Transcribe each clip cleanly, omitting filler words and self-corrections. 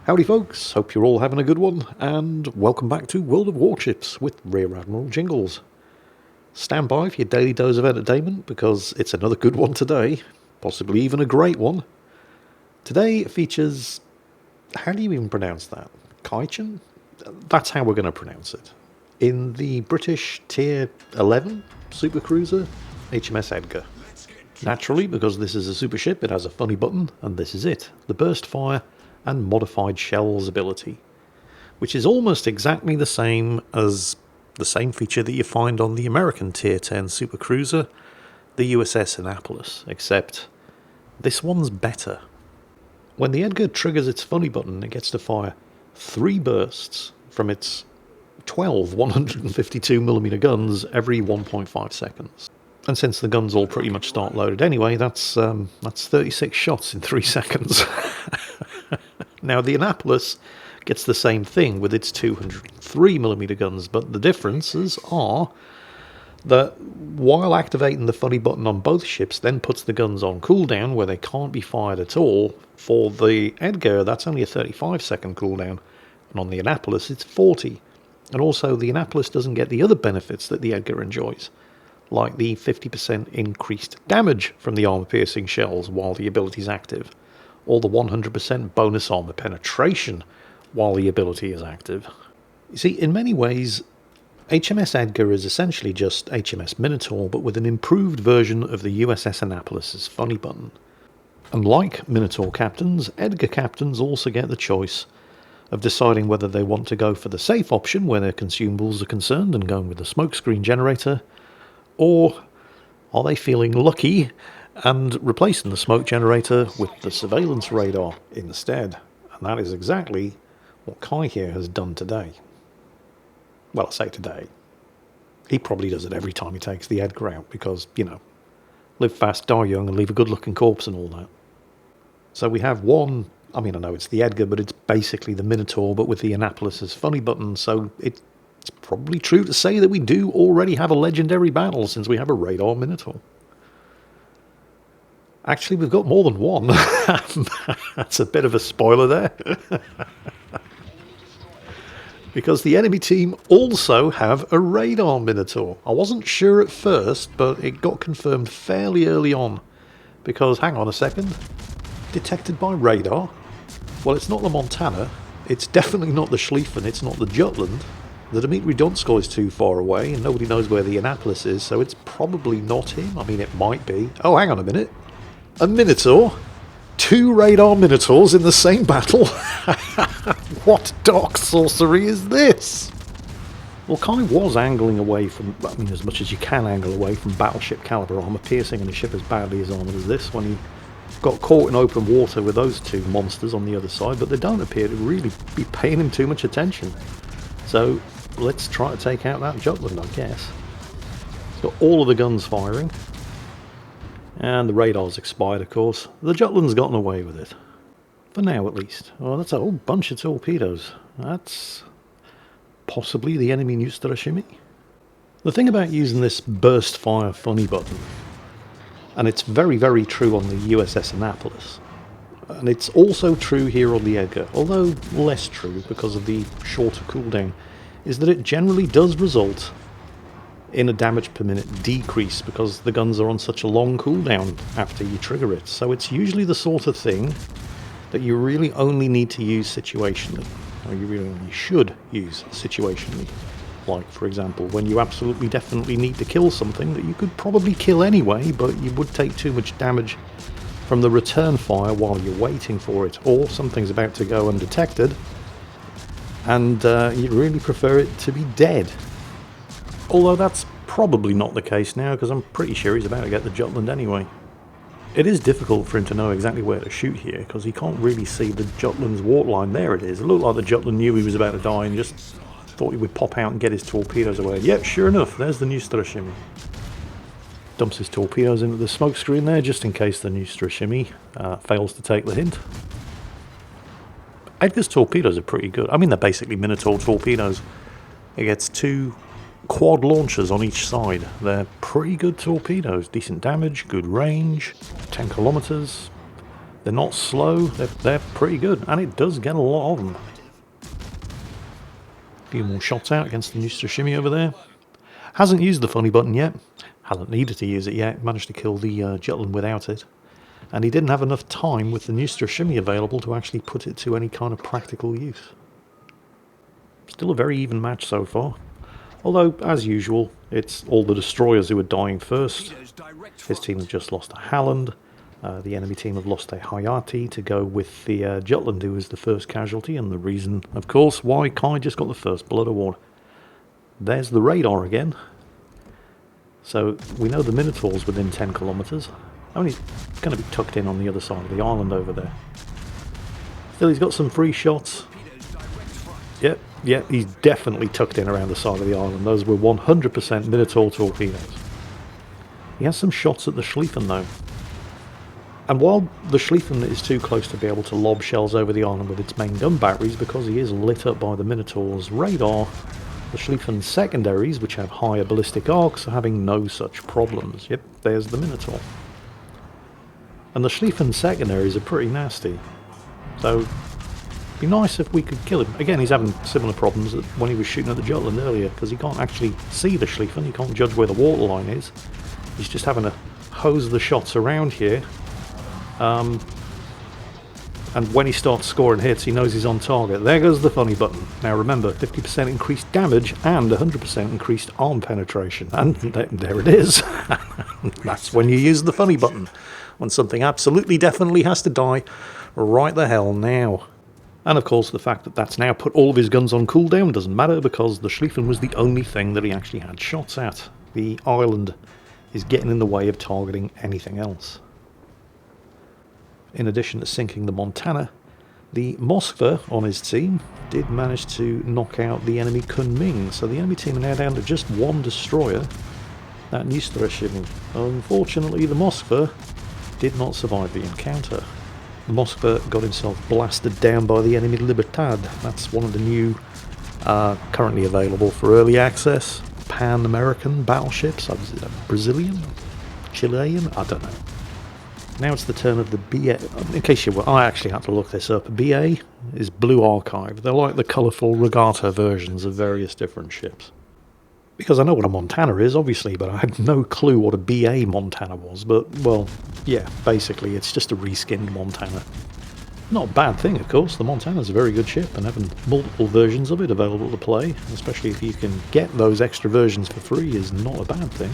Howdy folks, hope you're all having a good one, and welcome back to World of Warships with Rear Admiral Jingles. Stand by for your daily dose of entertainment, because it's another good one today, possibly even a great one. Today features, how do you even pronounce that? Kaichan? That's how we're going to pronounce it. In the British Tier 11 supercruiser, HMS Edgar. Naturally, because this is a super ship, it has a funny button, and this is it, the burst fire and modified shells ability, which is almost exactly the same as the same feature that you find on the American Tier 10 supercruiser, the USS Annapolis, except this one's better. When the Edgar triggers its funny button, it gets to fire 3 bursts from its 12 152mm guns every 1.5 seconds. And since the guns all pretty much start loaded anyway, that's 36 shots in 3 seconds. Now, the Annapolis gets the same thing with its 203mm guns, but the differences are that while activating the funny button on both ships then puts the guns on cooldown where they can't be fired at all, for the Edgar that's only a 35-second cooldown, and on the Annapolis it's 40. And also the Annapolis doesn't get the other benefits that the Edgar enjoys, like the 50% increased damage from the armor-piercing shells while the ability is active, or the 100% bonus armor penetration while the ability is active. You see, in many ways, HMS Edgar is essentially just HMS Minotaur, but with an improved version of the USS Annapolis' funny button. And like Minotaur captains, Edgar captains also get the choice of deciding whether they want to go for the safe option where their consumables are concerned and going with the smokescreen generator, or are they feeling lucky and replacing the smoke generator with the surveillance radar instead? And that is exactly what Kai here has done today. Well, I say today. He probably does it every time he takes the Edgar out because, you know, live fast, die young, and leave a good-looking corpse and all that. So we have one, I mean, I know it's the Edgar, but it's basically the Minotaur, but with the Annapolis' funny button, so it's probably true to say that we do already have a legendary battle since we have a radar Minotaur. Actually, we've got more than one. That's a bit of a spoiler there. Because the enemy team also have a radar Minotaur. I wasn't sure at first, but it got confirmed fairly early on. Because, hang on a second, detected by radar? Well, it's not the Montana, it's definitely not the Schlieffen, it's not the Jutland. The Dmitry Donskoy is too far away, and nobody knows where the Annapolis is, so it's probably not him. I mean, it might be. Oh, hang on a minute. A Minotaur? 2 radar Minotaurs in the same battle? What dark sorcery is this? Well, Kai was angling away from, I mean, as much as you can angle away from battleship caliber armor, piercing in a ship as badly as armored as this, when he got caught in open water with those 2 monsters on the other side, but they don't appear to really be paying him too much attention. So, let's try to take out that Jutland, I guess. It's got all of the guns firing. And the radar's expired, of course. The Jutland's gotten away with it. For now, at least. Oh, that's a whole bunch of torpedoes. That's possibly the enemy Neustrashimi. The thing about using this burst fire funny button, and it's very, very true on the USS Annapolis, and it's also true here on the Edgar, although less true because of the shorter cooldown, is that it generally does result in a damage per minute decrease because the guns are on such a long cooldown after you trigger it. So it's usually the sort of thing that you really only need to use situationally, or you really only should use situationally. Like, for example, when you absolutely definitely need to kill something that you could probably kill anyway, but you would take too much damage from the return fire while you're waiting for it, or something's about to go undetected, and you'd really prefer it to be dead. Although that's probably not the case now, because I'm pretty sure he's about to get the Jutland anyway. It is difficult for him to know exactly where to shoot here, because he can't really see the Jutland's waterline. There it is. It looked like the Jutland knew he was about to die and just thought he would pop out and get his torpedoes away. Yep, sure enough, there's the Neustrashimi. Dumps his torpedoes into the smokescreen there, just in case the Neustrashimi fails to take the hint. Edgar's torpedoes are pretty good. I mean, they're basically Minotaur torpedoes. It gets 2 quad launchers on each side. They're pretty good torpedoes. Decent damage, good range, 10 kilometers. They're not slow, they're pretty good, and it does get a lot of them. A few more shots out against the Minotaur over there. Hasn't used the funny button yet. Hasn't needed to use it yet. Managed to kill the Jutland without it. And he didn't have enough time with the Minotaur available to actually put it to any kind of practical use. Still a very even match so far. Although, as usual, it's all the destroyers who are dying first. His team has just lost a Halland. The enemy team have lost a Hayati to go with the Jutland, who was the first casualty, and the reason, of course, why Kai just got the first blood award. There's the radar again. So we know the Minotaur's within 10 kilometres. Only going to be tucked in on the other side of the island over there. Still, he's got some free shots. Yep, he's definitely tucked in around the side of the island. Those were 100% Minotaur torpedoes. He has some shots at the Schlieffen though. And while the Schlieffen is too close to be able to lob shells over the island with its main gun batteries, because he is lit up by the Minotaur's radar, the Schlieffen secondaries, which have higher ballistic arcs, are having no such problems. Yep, there's the Minotaur. And the Schlieffen secondaries are pretty nasty. So, it'd be nice if we could kill him. Again, he's having similar problems when he was shooting at the Jutland earlier, because he can't actually see the Schlieffen, he can't judge where the waterline is. He's just having to hose the shots around here. And when he starts scoring hits, he knows he's on target. There goes the funny button. Now remember, 50% increased damage and 100% increased arm penetration. And there it is. That's when you use the funny button. When something absolutely definitely has to die right the hell now. And of course the fact that that's now put all of his guns on cooldown doesn't matter, because the Schlieffen was the only thing that he actually had shots at. The island is getting in the way of targeting anything else. In addition to sinking the Montana, the Moskva on his team did manage to knock out the enemy Kunming, so the enemy team are now down to just one destroyer, that Minotaur. Unfortunately, the Moskva did not survive the encounter. The Moskva got himself blasted down by the enemy Libertad. That's one of the new, currently available for early access, Pan-American battleships. Brazilian? Chilean? I don't know. Now it's the turn of the BA. In case you were, I actually had to look this up. BA is Blue Archive. They're like the colourful regatta versions of various different ships. Because I know what a Montana is, obviously, but I had no clue what a BA Montana was. But, well, yeah, basically it's just a reskinned Montana. Not a bad thing, of course. The Montana's a very good ship, and having multiple versions of it available to play, especially if you can get those extra versions for free, is not a bad thing.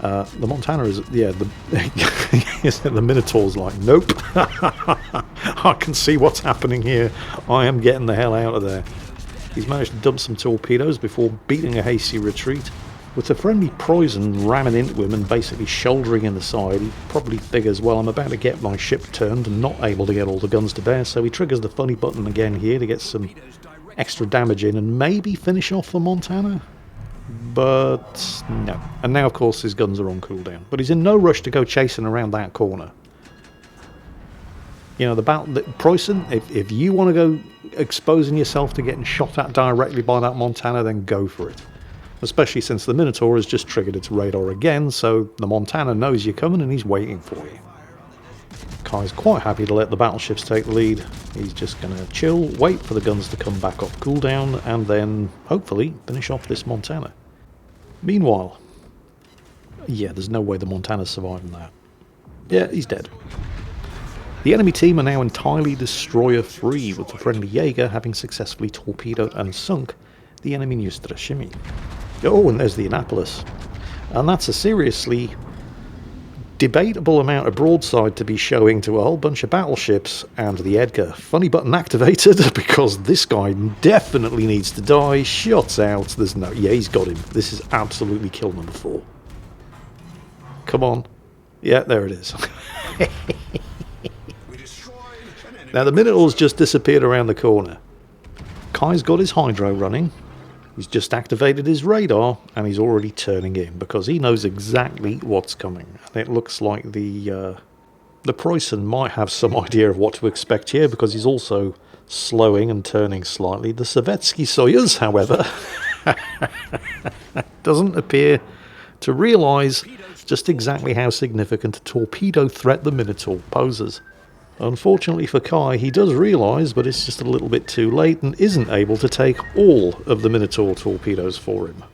The Montana is, yeah, the Minotaur's like, nope, I can see what's happening here, I am getting the hell out of there. He's managed to dump some torpedoes before beating a hasty retreat. With the friendly poison ramming into him and basically shouldering in the side, he probably figures, well, I'm about to get my ship turned and not able to get all the guns to bear, so he triggers the funny button again here to get some extra damage in and maybe finish off the Montana. But no. And now, of course, his guns are on cooldown. But he's in no rush to go chasing around that corner. You know, the Preußen, if you want to go exposing yourself to getting shot at directly by that Montana, then go for it. Especially since the Minotaur has just triggered its radar again, so the Montana knows you're coming and he's waiting for you. Kai's quite happy to let the battleships take the lead. He's just going to chill, wait for the guns to come back off cooldown, and then, hopefully, finish off this Montana. Meanwhile, yeah, there's no way the Montana's surviving that. Yeah, he's dead. The enemy team are now entirely destroyer-free, with the friendly Jaeger having successfully torpedoed and sunk the enemy Minotaur. Oh, and there's the Annapolis. And that's a seriously debatable amount of broadside to be showing to a whole bunch of battleships and the Edgar. Funny button activated because this guy definitely needs to die. Shots out. There's no... Yeah, he's got him. This is absolutely kill number 4. Come on. Yeah, there it is. Now the Minotaur's just disappeared around the corner. Kai's got his hydro running. He's just activated his radar, and he's already turning in, because he knows exactly what's coming. And it looks like the Preußen might have some idea of what to expect here, because he's also slowing and turning slightly. The Sovietsky Soyuz, however, doesn't appear to realise just exactly how significant a torpedo threat the Minotaur poses. Unfortunately for Kai, he does realise, but it's just a little bit too late, and isn't able to take all of the Minotaur torpedoes for him.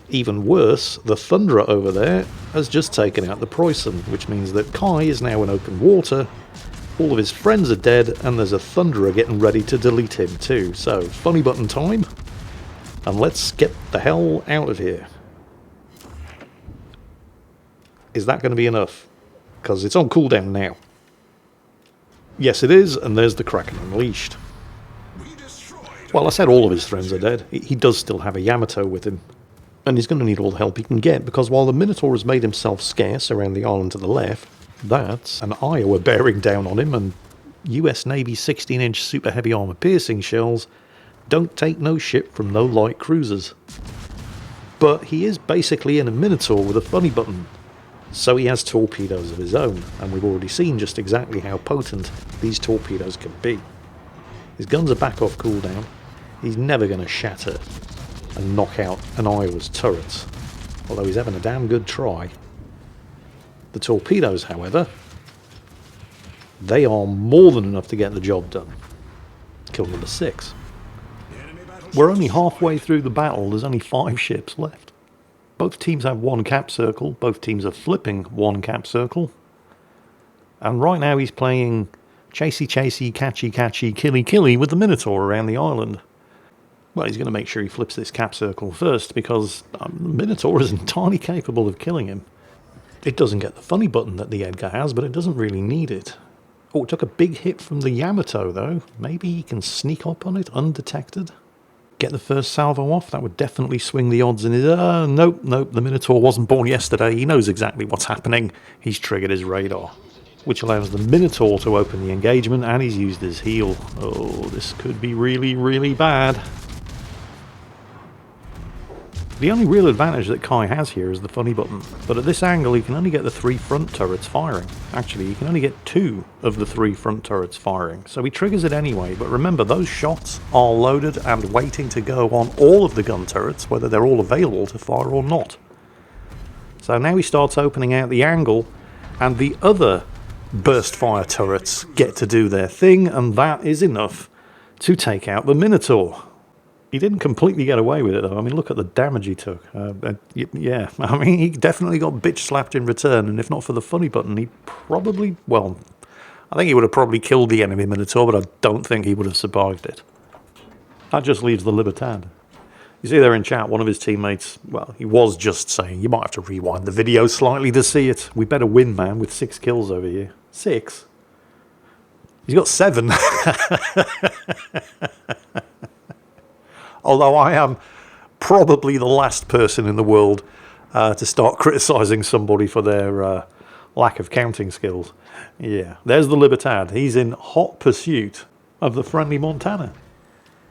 Even worse, the Thunderer over there has just taken out the Preußen, which means that Kai is now in open water, all of his friends are dead, and there's a Thunderer getting ready to delete him too. So, funny button time, and let's get the hell out of here. Is that going to be enough? Because it's on cooldown now. Yes, it is, and there's the Kraken unleashed. Well, I said all of his friends are dead. He does still have a Yamato with him. And he's going to need all the help he can get, because while the Minotaur has made himself scarce around the island to the left, that's an Iowa bearing down on him, and US Navy 16-inch super heavy armor piercing shells don't take no shit from no light cruisers. But he is basically in a Minotaur with a funny button, so he has torpedoes of his own, and we've already seen just exactly how potent these torpedoes can be. His guns are back off cooldown. He's never going to shatter and knock out an Iowa's turrets, although he's having a damn good try. The torpedoes, however, they are more than enough to get the job done. Kill number 6. We're only halfway through the battle, there's only 5 ships left. Both teams have 1 cap circle, both teams are flipping 1 cap circle. And right now he's playing chasey chasey, catchy catchy, killy killy with the Minotaur around the island. Well, he's going to make sure he flips this cap circle first, because the Minotaur is entirely capable of killing him. It doesn't get the funny button that the Edgar has, but it doesn't really need it. Oh, it took a big hit from the Yamato, though. Maybe he can sneak up on it undetected? Get the first salvo off? That would definitely swing the odds in his... nope, the Minotaur wasn't born yesterday. He knows exactly what's happening. He's triggered his radar, which allows the Minotaur to open the engagement, and he's used his heel. Oh, this could be really, really bad. The only real advantage that Kai has here is the funny button, but at this angle he can only get the 3 front turrets firing. Actually, he can only get 2 of the 3 front turrets firing, so he triggers it anyway, but remember, those shots are loaded and waiting to go on all of the gun turrets, whether they're all available to fire or not. So now he starts opening out the angle, and the other burst fire turrets get to do their thing, and that is enough to take out the Minotaur. He didn't completely get away with it, though. I mean, look at the damage he took. Yeah, I mean, he definitely got bitch slapped in return, and if not for the funny button, he probably, well, I think he would have probably killed the enemy Minotaur, but I don't think he would have survived it. That just leaves the Libertad. You see there in chat, one of his teammates, well, he was just saying, you might have to rewind the video slightly to see it. We better win, man, with 6 kills over here. 6? He's got 7. Although I am probably the last person in the world to start criticising somebody for their lack of counting skills. Yeah, there's the Libertad. He's in hot pursuit of the friendly Montana.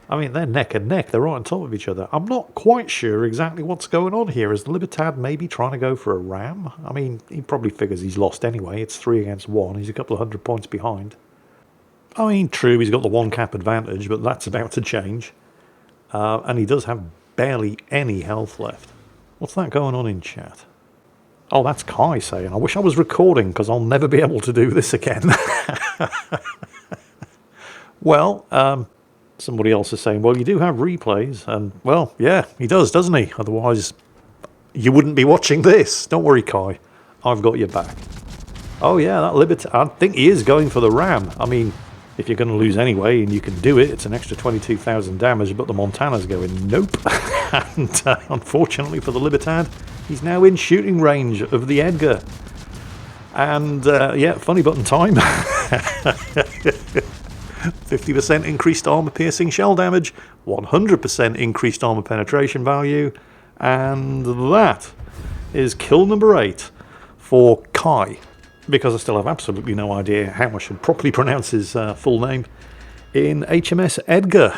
I mean, they're neck and neck. They're right on top of each other. I'm not quite sure exactly what's going on here. Is the Libertad maybe trying to go for a ram? I mean, he probably figures he's lost anyway. It's 3 against 1. He's a couple of 100 points behind. I mean, true, he's got the 1 cap advantage, but that's about to change. And he does have barely any health left. What's that going on in chat? Oh, that's Kai saying, I wish I was recording, because I'll never be able to do this again. Well, somebody else is saying, well, you do have replays. And, well, yeah, he does, doesn't he? Otherwise, you wouldn't be watching this. Don't worry, Kai. I've got your back. Oh, yeah, that Liberty. I think he is going for the ram. I mean, if you're going to lose anyway and you can do it, it's an extra 22,000 damage, but the Montana's going, nope. And unfortunately for the Libertad, he's now in shooting range of the Edgar. And yeah, funny button time. 50% increased armor piercing shell damage, 100% increased armor penetration value, and that is kill number 8 for Kai. Because I still have absolutely no idea how I should properly pronounce his full name, in HMS Edgar.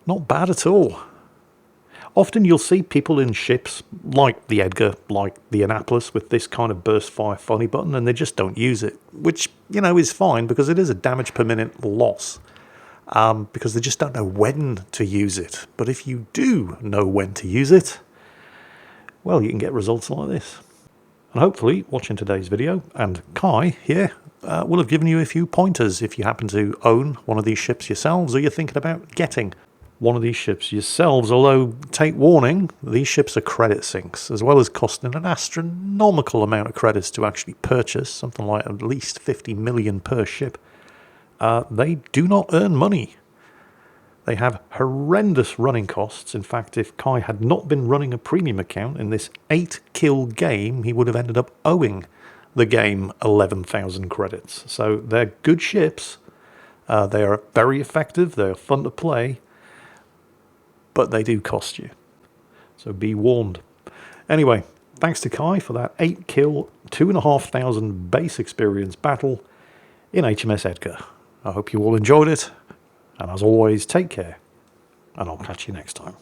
Not bad at all. Often you'll see people in ships like the Edgar, like the Annapolis, with this kind of burst fire funny button, and they just don't use it, which, you know, is fine, because it is a damage per minute loss, because they just don't know when to use it. But if you do know when to use it, well, you can get results like this. And hopefully, watching today's video, and Kai here, will have given you a few pointers if you happen to own one of these ships yourselves, or you're thinking about getting one of these ships yourselves. Although, take warning, these ships are credit sinks, as well as costing an astronomical amount of credits to actually purchase, something like at least 50 million per ship. They do not earn money. They have horrendous running costs. In fact, if Kai had not been running a premium account in this 8-kill game, he would have ended up owing the game 11,000 credits. So they're good ships. They are very effective. They're fun to play. But they do cost you. So be warned. Anyway, thanks to Kai for that 8-kill, 2,500 base experience battle in HMS Edgar. I hope you all enjoyed it. And as always, take care. And I'll catch you next time.